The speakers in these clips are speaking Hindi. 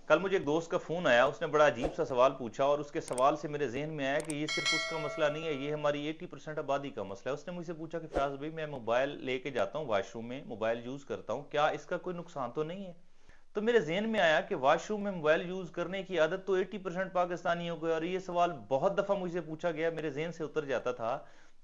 कल मुझे एक दोस्त का फ़ोन आया, उसने बड़ा अजीब सा सवाल पूछा और उसके सवाल से मेरे जहन में आया कि ये सिर्फ उसका मसला नहीं है, ये हमारी 80% आबादी का मसला है। उसने मुझसे पूछा कि फयाज भाई, मैं मोबाइल लेके जाता हूँ वॉशरूम में, मोबाइल यूज़ करता हूँ, क्या इसका कोई नुकसान तो नहीं है? तो मेरे जहन में आया कि वॉशरूम में मोबाइल यूज़ करने की आदत तो 80% पाकिस्तानियों को है, और ये सवाल बहुत दफ़ा मुझसे पूछा गया, मेरे जहन से उतर जाता था।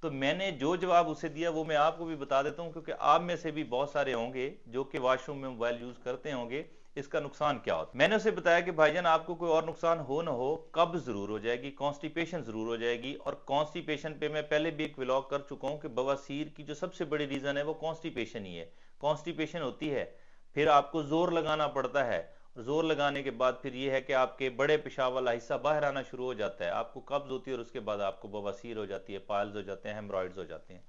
तो मैंने जो जवाब उसे दिया वो मैं आपको भी बता देता हूँ, क्योंकि आप में से भी बहुत सारे होंगे जो कि वॉशरूम में मोबाइल यूज़ करते होंगे। इसका नुकसान क्या होता है? मैंने उसे बताया कि भाईजान, आपको कोई और नुकसान हो ना हो, कब्ज जरूर हो जाएगी, कॉन्स्टिपेशन जरूर हो जाएगी। और कॉन्स्टिपेशन पे मैं पहले भी एक व्लॉग कर चुका हूँ कि बवासीर की जो सबसे बड़ी रीजन है वो कॉन्स्टिपेशन ही है। कॉन्स्टिपेशन होती है, फिर आपको जोर लगाना पड़ता है, और जोर लगाने के बाद फिर ये है कि आपके बड़े पेशाब वाला हिस्सा बाहर आना शुरू हो जाता है, आपको कब्ज होती है, और उसके बाद आपको बवासीर हो जाती है, पाइल्स हो जाते हैं, हेमरॉइड्स हो जाते हैं।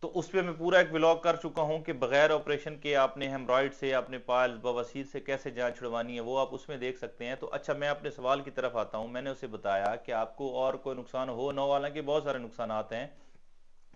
तो उस पर मैं पूरा एक व्लॉग कर चुका हूं कि बगैर ऑपरेशन के आपने हेमरॉइड से, आपने पाइल्स, बवासीर से कैसे जान छुड़वानी है, वो आप उसमें देख सकते हैं। तो अच्छा, मैं अपने सवाल की तरफ आता हूं। मैंने उसे बताया कि आपको और कोई नुकसान हो ना हो, हालांकि बहुत सारे नुकसान आते हैं,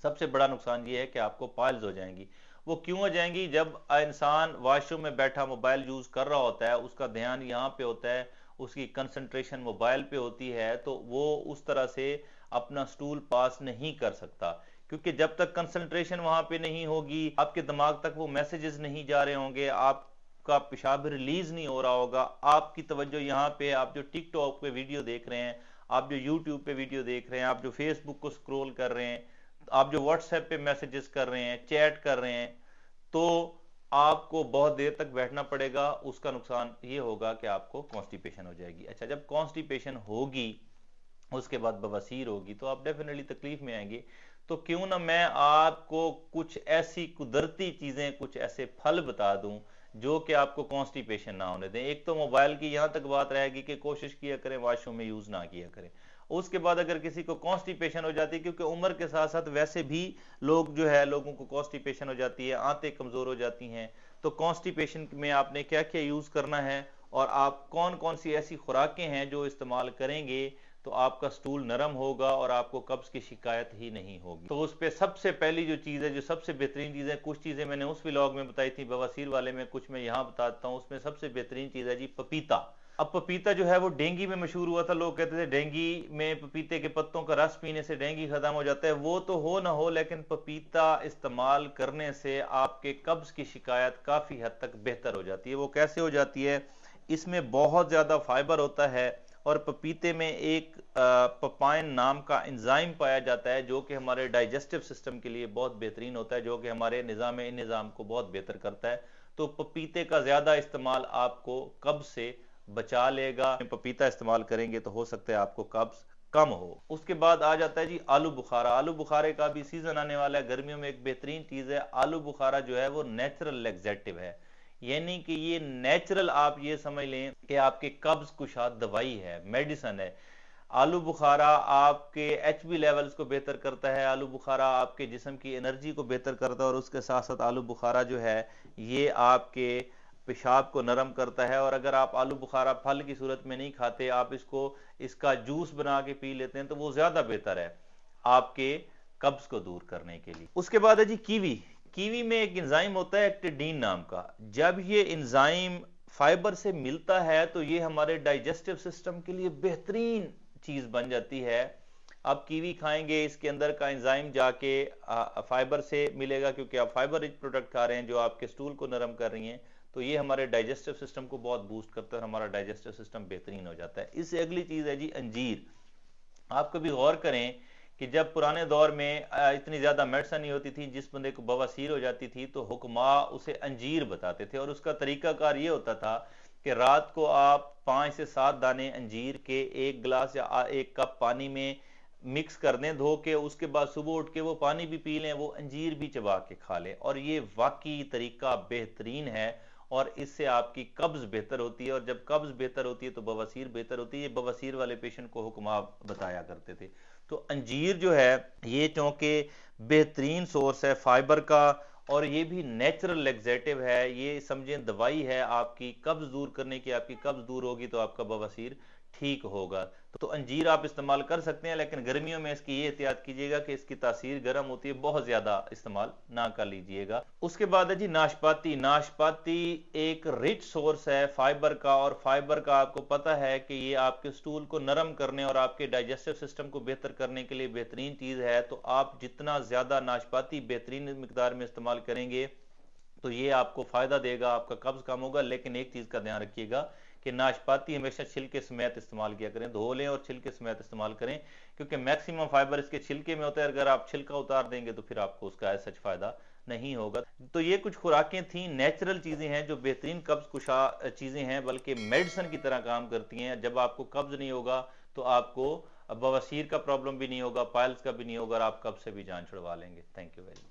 सबसे बड़ा नुकसान ये है कि आपको पाइल्स हो जाएंगी। वो क्यों हो जाएंगी? जब इंसान वॉशरूम में बैठा मोबाइल यूज कर रहा होता है, उसका ध्यान यहाँ पे होता है, उसकी कंसंट्रेशन मोबाइल पे होती है, तो वो उस तरह से अपना स्टूल पास नहीं कर सकता। क्योंकि जब तक कंसंट्रेशन वहां पे नहीं होगी, आपके दिमाग तक वो मैसेजेस नहीं जा रहे होंगे, आपका पेशाब रिलीज नहीं हो रहा होगा, आपकी तवज्जो यहाँ पे, आप जो टिकटॉक पे वीडियो देख रहे हैं, आप जो यूट्यूब पे वीडियो देख रहे हैं, आप जो फेसबुक को स्क्रॉल कर रहे हैं, आप जो व्हाट्सएप पे मैसेजेस कर रहे हैं, चैट कर रहे हैं, तो आपको बहुत देर तक बैठना पड़ेगा। उसका नुकसान ये होगा कि आपको कॉन्स्टिपेशन हो जाएगी। अच्छा, जब कॉन्स्टिपेशन होगी, उसके बाद बवासीर होगी, तो आप डेफिनेटली तकलीफ में आएंगे। तो क्यों ना मैं आपको कुछ ऐसी कुदरती चीजें, कुछ ऐसे फल बता दूं जो कि आपको कॉन्स्टिपेशन ना होने दें। एक तो मोबाइल की यहां तक बात रहेगी कि कोशिश किया करें वॉशरूम में यूज ना किया करें। उसके बाद अगर किसी को कॉन्स्टिपेशन हो जाती है, क्योंकि उम्र के साथ साथ वैसे भी लोग जो है, लोगों को कॉन्स्टिपेशन हो जाती है, आंतें कमजोर हो जाती हैं। तो कॉन्स्टिपेशन में आपने क्या क्या यूज करना है, और आप कौन कौन सी ऐसी खुराकें हैं जो इस्तेमाल करेंगे, तो आपका स्टूल नरम होगा और आपको कब्ज की शिकायत ही नहीं होगी। तो उस पे सबसे पहली जो चीज़ है, जो सबसे बेहतरीन चीज़ है, कुछ चीज़ें मैंने उस व्लॉग में बताई थी बवासीर वाले में, कुछ मैं यहाँ बताता हूँ। उसमें सबसे बेहतरीन चीज़ है जी पपीता। अब पपीता जो है वो डेंगी में मशहूर हुआ था, लोग कहते थे डेंगी में पपीते के पत्तों का रस पीने से डेंगी खत्म हो जाता है। वो तो हो ना हो, लेकिन पपीता इस्तेमाल करने से आपके कब्ज की शिकायत काफ़ी हद तक बेहतर हो जाती है। वो कैसे हो जाती है? इसमें बहुत ज़्यादा फाइबर होता है, और पपीते में एक पपाइन नाम का एंजाइम पाया जाता है जो कि हमारे डाइजेस्टिव सिस्टम के लिए बहुत बेहतरीन होता है, जो कि हमारे निज़ाम को बहुत बेहतर करता है। तो पपीते का ज़्यादा इस्तेमाल आपको कब्ज से बचा लेगा। पपीता इस्तेमाल करेंगे तो हो सकता है आपको कब्ज कम हो। उसके बाद आ जाता है जी आलू बुखारा। आलू बुखारे का भी सीजन आने वाला है, गर्मियों में एक बेहतरीन चीज़ है। आलू बुखारा जो है वो नेचुरल लैक्सेटिव है, यानी कि ये नेचुरल, आप ये समझ लें कि आपके कब्ज कुशा दवाई है, मेडिसन है। आलू बुखारा आपके एचबी लेवल्स को बेहतर करता है, आलू बुखारा आपके जिस्म की एनर्जी को बेहतर करता है, और उसके साथ साथ आलू बुखारा जो है ये आपके पेशाब को नरम करता है। और अगर आप आलू बुखारा फल की सूरत में नहीं खाते, आप इसका जूस बना के पी लेते हैं, तो वो ज्यादा बेहतर है आपके कब्ज को दूर करने के लिए। उसके बाद है जी कीवी। कीवी में एक एंजाइम होता है एक्टिडीन नाम का। जब ये एंजाइम फाइबर से मिलता है तो ये हमारे डाइजेस्टिव सिस्टम के लिए बेहतरीन चीज बन जाती है। आप कीवी खाएंगे, इसके अंदर का एंजाइम जाके फाइबर से मिलेगा, क्योंकि आप फाइबर रिच प्रोडक्ट खा रहे हैं जो आपके स्टूल को नरम कर रही हैं। तो ये हमारे डाइजेस्टिव सिस्टम को बहुत बूस्ट करता है, हमारा डाइजेस्टिव सिस्टम बेहतरीन हो जाता है। इससे अगली चीज है जी अंजीर। आप कभी गौर करें कि जब पुराने दौर में इतनी ज़्यादा मेडिसिन नहीं होती थी, जिस बंदे को बवासीर हो जाती थी तो हुक्मा उसे अंजीर बताते थे, और उसका तरीकाकार ये होता था कि रात को आप 5 से 7 दाने अंजीर के एक गिलास या एक कप पानी में मिक्स कर दें धो के, उसके बाद सुबह उठ के वो पानी भी पी लें, वो अंजीर भी चबा के खा लें, और ये वाकई तरीका बेहतरीन है, और इससे आपकी कब्ज बेहतर होती है। और जब कब्ज बेहतर होती है तो बवासीर बेहतर होती है। ये बवासीर वाले पेशेंट को हुक्मा बताया करते थे। तो अंजीर जो है ये चूंकि बेहतरीन सोर्स है फाइबर का, और ये भी नेचुरल लैक्सेटिव है, ये समझें दवाई है आपकी कब्ज दूर करने की। आपकी कब्ज दूर होगी तो आपका बवासीर ठीक होगा। तो अंजीर आप इस्तेमाल कर सकते हैं, लेकिन गर्मियों में इसकी ये एहतियात कीजिएगा कि इसकी तासीर गर्म होती है, बहुत ज्यादा इस्तेमाल ना कर लीजिएगा। उसके बाद है जी नाशपाती। नाशपाती एक रिच सोर्स है फाइबर का, और फाइबर का आपको पता है कि ये आपके स्टूल को नरम करने और आपके डाइजेस्टिव सिस्टम को बेहतर करने के लिए बेहतरीन चीज है। तो आप जितना ज्यादा नाशपाती बेहतरीन मिकदार में इस्तेमाल करेंगे तो ये आपको फायदा देगा, आपका कब्ज कम होगा। लेकिन एक चीज का ध्यान रखिएगा कि नाशपाती हमेशा छिलके समेत इस्तेमाल किया करें, धो लें और छिलके समेत इस्तेमाल करें, क्योंकि मैक्सिमम फाइबर इसके छिलके में होता है। अगर आप छिलका उतार देंगे तो फिर आपको उसका ऐसा फायदा नहीं होगा। तो ये कुछ खुराकें थी, नेचुरल चीजें हैं जो बेहतरीन कब्ज कुशा चीजें हैं, बल्कि मेडिसिन की तरह काम करती हैं। जब आपको कब्ज नहीं होगा तो आपको बवासीर का प्रॉब्लम भी नहीं होगा, पाइल्स का भी नहीं होगा, और आप कब्ज से भी जान छुड़वा लेंगे। Thank you very much.